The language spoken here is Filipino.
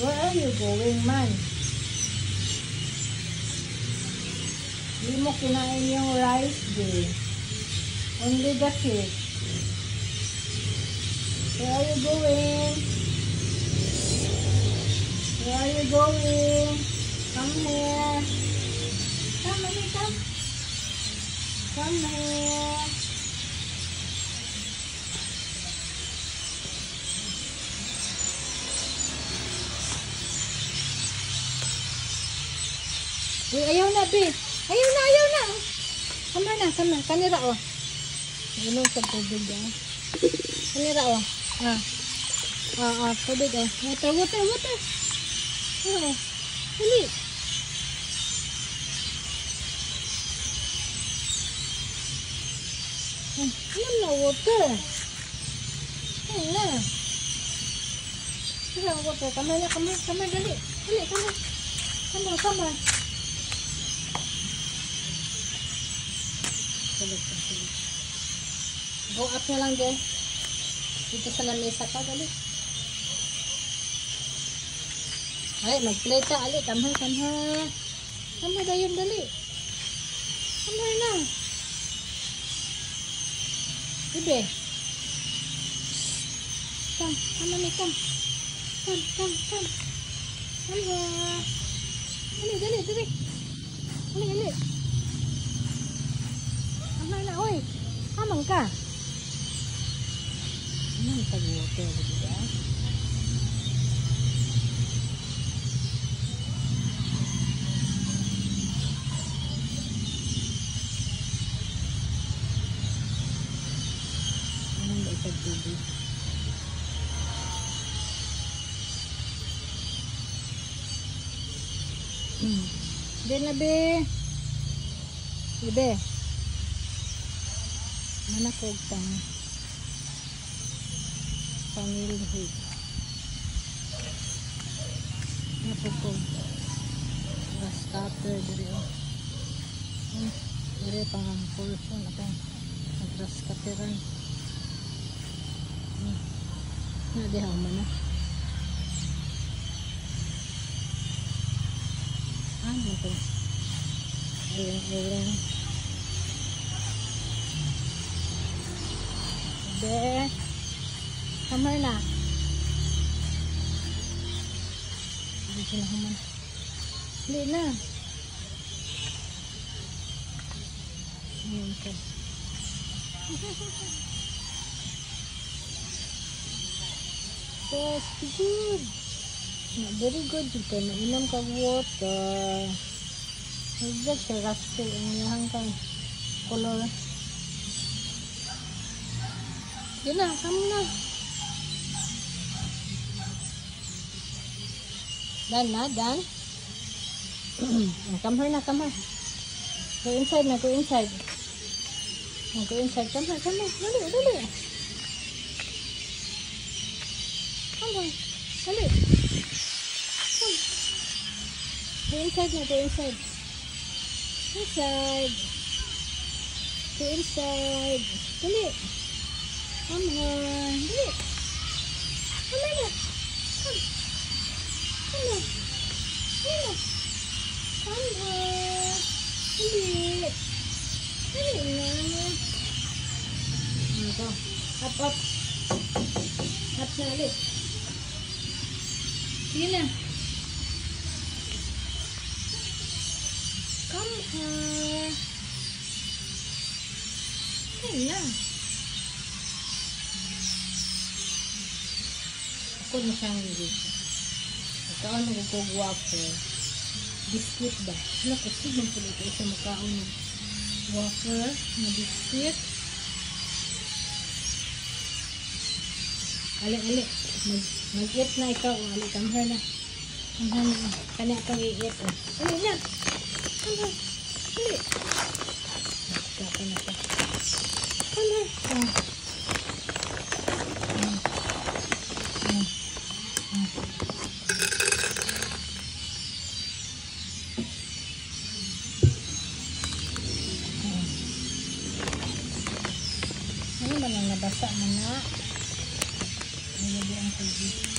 Where are you going, man? Hindi mo kinain yung rice, di. Only the fish. Where are you going? Where are you going? Come here. Come, mommy, come. Come here. Uy, ayaw na, be. Ayaw na, ayaw na. Come na, come na. Kanira, oh. Inom sa tubig, ah. Kanira, oh. Tubig, oh. Water, water, water. Oh, dali. Ayan na, water. Ayan na. Ayan, water. Kamay na, kamay, kamay, dali. Dali, kamay. Kamay, kamay. Sulit, sulit. Go up na lang dyan. Dito sa lamesa ka, dali. Ay, mag-play ka, ali. Kamay, kamay. Kamay, dayon, dali. Kamay na. Ibe. Come, come, mami, come. Come, come, come. Kamay. Dali, dali, dali. Dali, dali. Kamay na, oy. Amang ka. Ano ang pag-water, diba? Anong ba ipag-tubig? Be na, be. Be. Manakog pang pamilhig. Napupog. Grass cutter dari o. Dari pang pulson atong grass cutteran. Nadihaw man na. Ano ito? Ayun. Be, kamar na. Dito na human. Hindi na. Ayan ka. Yes, good. Very good. Ito na inom ka water. Higit sa raspy. Ang lahang ka. Color. Yun na, come na. Done na, done. Come here na, come here. Go inside na, go inside. Go inside, come here, come here. Dali, dali. Come here, dali. Come. Go inside na, go inside. Inside. Go inside. Dali. Come on. Dali. Come on. Come. Come on. Come on. Come on. Dali. Dali na. Ito. Up, up. Up na ulit. Sige na. Come on. Sige na. Ako na siyang dito. Magkaon ng kog wafer. Biscuit ba? Wala ko siya po dito sa magkaon ng wafer na biscuit. Ali. Mag-eat na ikaw. Ali, kamher na. Kamher na. Kanya kang i-eat. Ali na. Kamher. Ali. Kaka na ka. Kamher. Ano ba nang nabasa mo na? Nilagyan ang tubig.